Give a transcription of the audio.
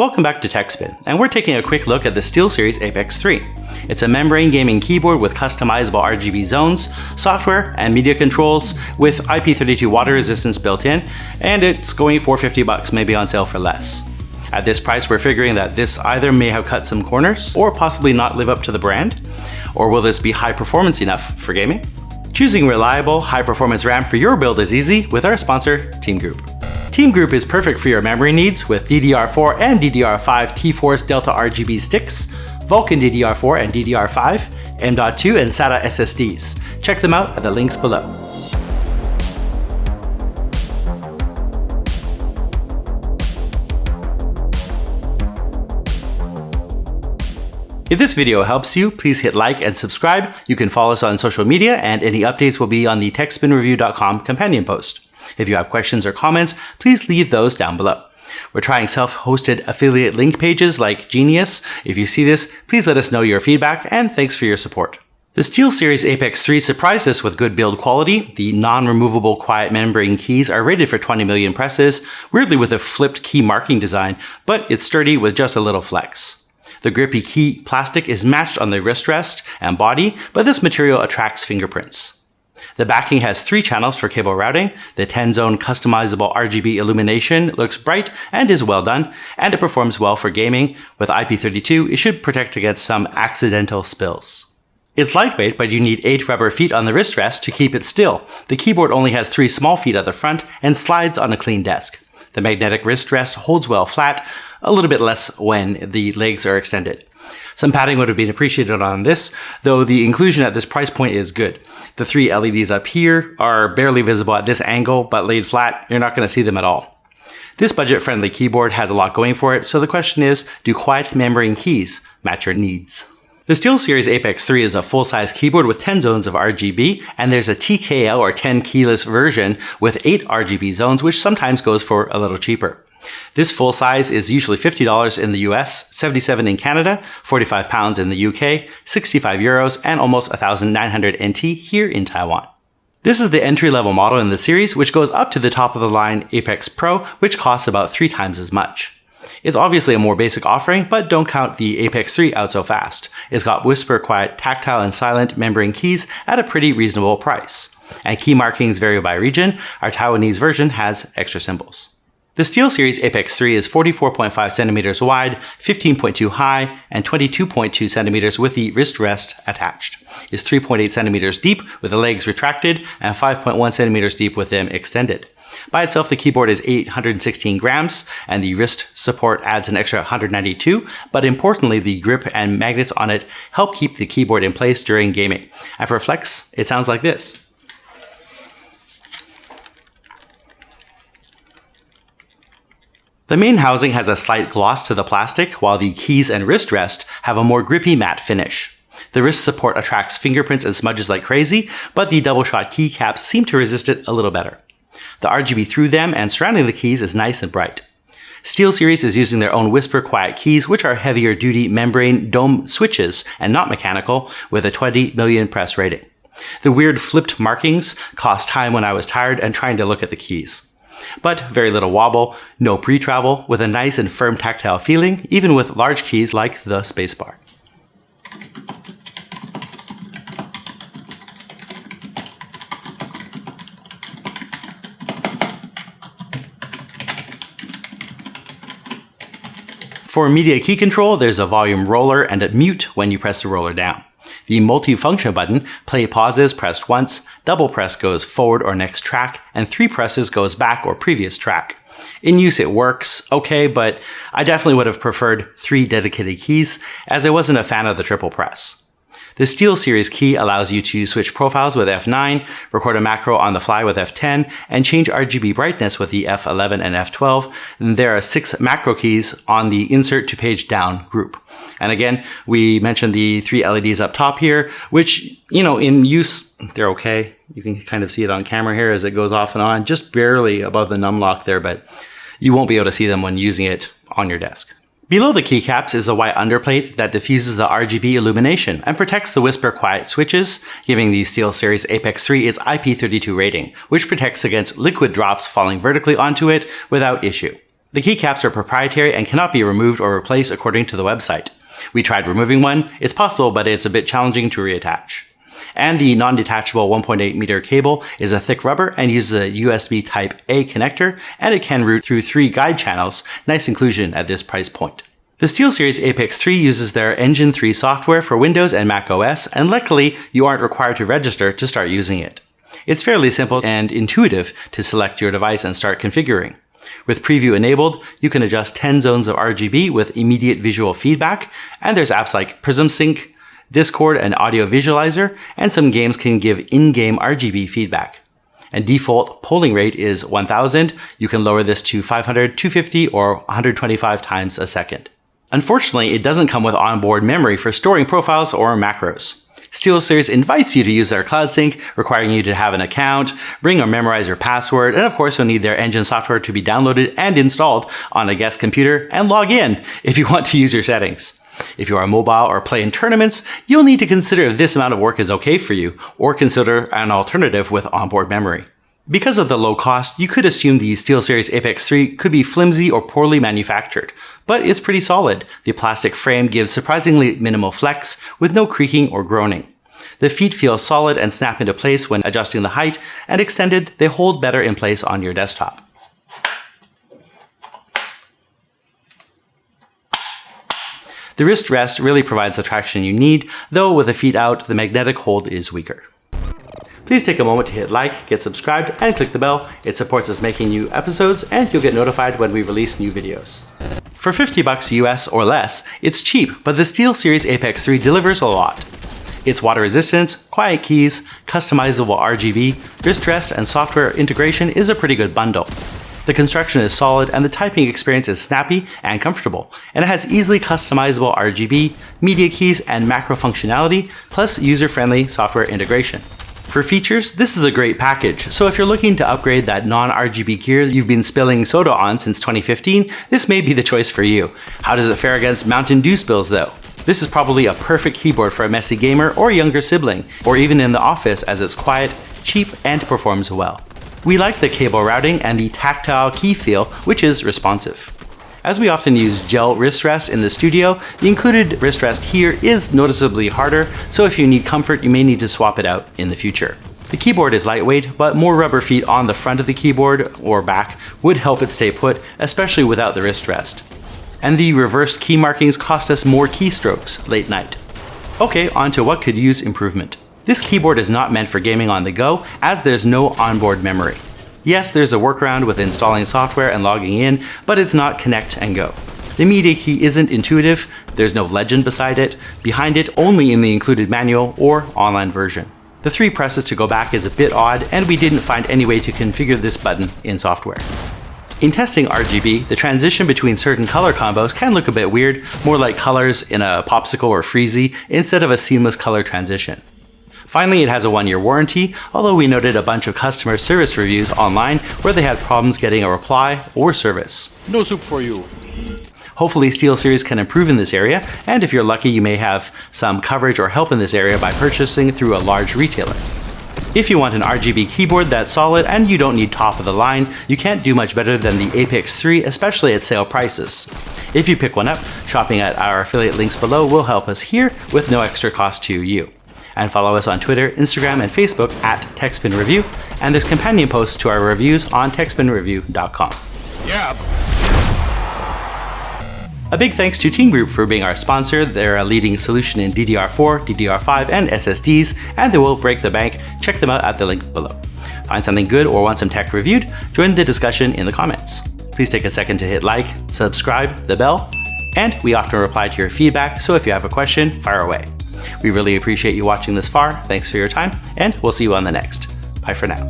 Welcome back to Techspin, and we're taking a quick look at the SteelSeries Apex 3. It's a membrane gaming keyboard with customizable RGB zones, software, and media controls with IP32 water resistance built in, and it's going for $50, maybe on sale for less. At this price, we're figuring that this either may have cut some corners, or possibly not live up to the brand, or will this be high performance enough for gaming? Choosing reliable, high-performance RAM for your build is easy with our sponsor, Team Group. Team Group is perfect for your memory needs with DDR4 and DDR5 T-Force Delta RGB sticks, Vulkan DDR4 and DDR5, M.2 and SATA SSDs. Check them out at the links below. If this video helps you, please hit like and subscribe. You can follow us on social media, and any updates will be on the TechspinReview.com companion post. If you have questions or comments, please leave those down below. We're trying self-hosted affiliate link pages like Genius. If you see this, please let us know your feedback, and thanks for your support. The SteelSeries Apex 3 surprised us with good build quality. The non-removable quiet membrane keys are rated for 20 million presses, weirdly with a flipped key marking design, but it's sturdy with just a little flex. The grippy key plastic is matched on the wrist rest and body, but this material attracts fingerprints. The backing has 3 channels for cable routing. The 10-zone customizable RGB illumination looks bright and is well done, and it performs well for gaming. With IP32, it should protect against some accidental spills. It's lightweight, but you need 8 rubber feet on the wrist rest to keep it still. The keyboard only has 3 small feet at the front and slides on a clean desk. The magnetic wrist rest holds well flat, a little bit less when the legs are extended. Some padding would have been appreciated on this, though the inclusion at this price point is good. The 3 LEDs up here are barely visible at this angle, but laid flat, you're not going to see them at all. This budget-friendly keyboard has a lot going for it, so the question is, do quiet membrane keys match your needs? The SteelSeries Apex 3 is a full-size keyboard with 10 zones of RGB, and there's a TKL or 10 keyless version with 8 RGB zones, which sometimes goes for a little cheaper. This full size is usually $50 in the US, $77 in Canada, £45 in the UK, €65, and almost 1,900 NT here in Taiwan. This is the entry-level model in the series, which goes up to the top of the line Apex Pro, which costs about 3 times as much. It's obviously a more basic offering, but don't count the Apex 3 out so fast. It's got whisper quiet, tactile, and silent membrane keys at a pretty reasonable price. And key markings vary by region. Our Taiwanese version has extra symbols. The SteelSeries Apex 3 is 44.5 centimeters wide, 15.2 high, and 22.2 centimeters with the wrist rest attached. It's 3.8 centimeters deep with the legs retracted and 5.1 centimeters deep with them extended. By itself, the keyboard is 816 grams, and the wrist support adds an extra 192, but importantly, the grip and magnets on it help keep the keyboard in place during gaming. And for flex, it sounds like this. The main housing has a slight gloss to the plastic, while the keys and wrist rest have a more grippy matte finish. The wrist support attracts fingerprints and smudges like crazy, but the double-shot keycaps seem to resist it a little better. The RGB through them and surrounding the keys is nice and bright. SteelSeries is using their own whisper quiet keys, which are heavier duty membrane dome switches and not mechanical, with a 20 million press rating. The weird flipped markings caused time when I was tired and trying to look at the keys. But very little wobble, no pre-travel, with a nice and firm tactile feeling, even with large keys like the spacebar. For media key control, there's a volume roller and a mute when you press the roller down. The multi-function button, play pauses pressed once, double press goes forward or next track, and 3 presses goes back or previous track. In use it works okay, but I definitely would have preferred 3 dedicated keys, as I wasn't a fan of the triple press. The SteelSeries key allows you to switch profiles with F9, record a macro on the fly with F10, and change RGB brightness with the F11 and F12. And there are 6 macro keys on the insert to page down group. And again, we mentioned the 3 LEDs up top here, which, in use, they're okay. You can kind of see it on camera here as it goes off and on, just barely above the numlock there, but you won't be able to see them when using it on your desk. Below the keycaps is a white underplate that diffuses the RGB illumination and protects the whisper quiet switches, giving the SteelSeries Apex 3 its IP32 rating, which protects against liquid drops falling vertically onto it without issue. The keycaps are proprietary and cannot be removed or replaced according to the website. We tried removing one. It's possible, but it's a bit challenging to reattach. And the non-detachable 1.8 meter cable is a thick rubber and uses a USB Type-A connector, and it can route through 3 guide channels. Nice inclusion at this price point. The SteelSeries Apex 3 uses their Engine 3 software for Windows and Mac OS, and luckily, you aren't required to register to start using it. It's fairly simple and intuitive to select your device and start configuring. With preview enabled, you can adjust 10 zones of RGB with immediate visual feedback, and there's apps like Prism Sync, Discord, and Audio Visualizer, and some games can give in-game RGB feedback. And default polling rate is 1000. You can lower this to 500, 250, or 125 times a second. Unfortunately, it doesn't come with onboard memory for storing profiles or macros. SteelSeries invites you to use their Cloud Sync, requiring you to have an account, bring or memorize your password, and of course you'll need their engine software to be downloaded and installed on a guest computer and log in if you want to use your settings. If you are mobile or play in tournaments, you'll need to consider if this amount of work is okay for you, or consider an alternative with onboard memory. Because of the low cost, you could assume the SteelSeries Apex 3 could be flimsy or poorly manufactured, but it's pretty solid. The plastic frame gives surprisingly minimal flex, with no creaking or groaning. The feet feel solid and snap into place when adjusting the height, and extended, they hold better in place on your desktop. The wrist rest really provides the traction you need, though with the feet out, the magnetic hold is weaker. Please take a moment to hit like, get subscribed, and click the bell. It supports us making new episodes, and you'll get notified when we release new videos. For $50 US or less, it's cheap, but the SteelSeries Apex 3 delivers a lot. Its water resistance, quiet keys, customizable RGB, wrist rest, and software integration is a pretty good bundle. The construction is solid, and the typing experience is snappy and comfortable, and it has easily customizable RGB, media keys, and macro functionality, plus user-friendly software integration. For features, this is a great package, so if you're looking to upgrade that non-RGB gear you've been spilling soda on since 2015, this may be the choice for you. How does it fare against Mountain Dew spills though? This is probably a perfect keyboard for a messy gamer or younger sibling, or even in the office, as it's quiet, cheap, and performs well. We like the cable routing and the tactile key feel, which is responsive. As we often use gel wrist rests in the studio, the included wrist rest here is noticeably harder, so if you need comfort, you may need to swap it out in the future. The keyboard is lightweight, but more rubber feet on the front of the keyboard or back would help it stay put, especially without the wrist rest. And the reversed key markings cost us more keystrokes late night. Okay, on to what could use improvement. This keyboard is not meant for gaming on the go, as there's no onboard memory. Yes, there's a workaround with installing software and logging in, but it's not connect and go. The media key isn't intuitive, there's no legend beside it, behind it only in the included manual or online version. The 3 presses to go back is a bit odd, and we didn't find any way to configure this button in software. In testing RGB, the transition between certain color combos can look a bit weird, more like colors in a Popsicle or Freezy, instead of a seamless color transition. Finally, it has a 1-year warranty, although we noted a bunch of customer service reviews online where they had problems getting a reply or service. No soup for you. Hopefully SteelSeries can improve in this area, and if you're lucky you may have some coverage or help in this area by purchasing through a large retailer. If you want an RGB keyboard that's solid and you don't need top of the line, you can't do much better than the Apex 3, especially at sale prices. If you pick one up, shopping at our affiliate links below will help us here with no extra cost to you. And follow us on Twitter, Instagram, and Facebook at Techspin Review, and there's companion posts to our reviews on techspinreview.com. Yeah. A big thanks to Team Group for being our sponsor. They're a leading solution in DDR4, DDR5, and SSDs, and they will break the bank. Check them out at the link below. Find something good or want some tech reviewed? Join the discussion in the comments. Please take a second to hit like, subscribe, the bell, and we often reply to your feedback, so if you have a question, fire away. We really appreciate you watching this far. Thanks for your time, and we'll see you on the next. Bye for now.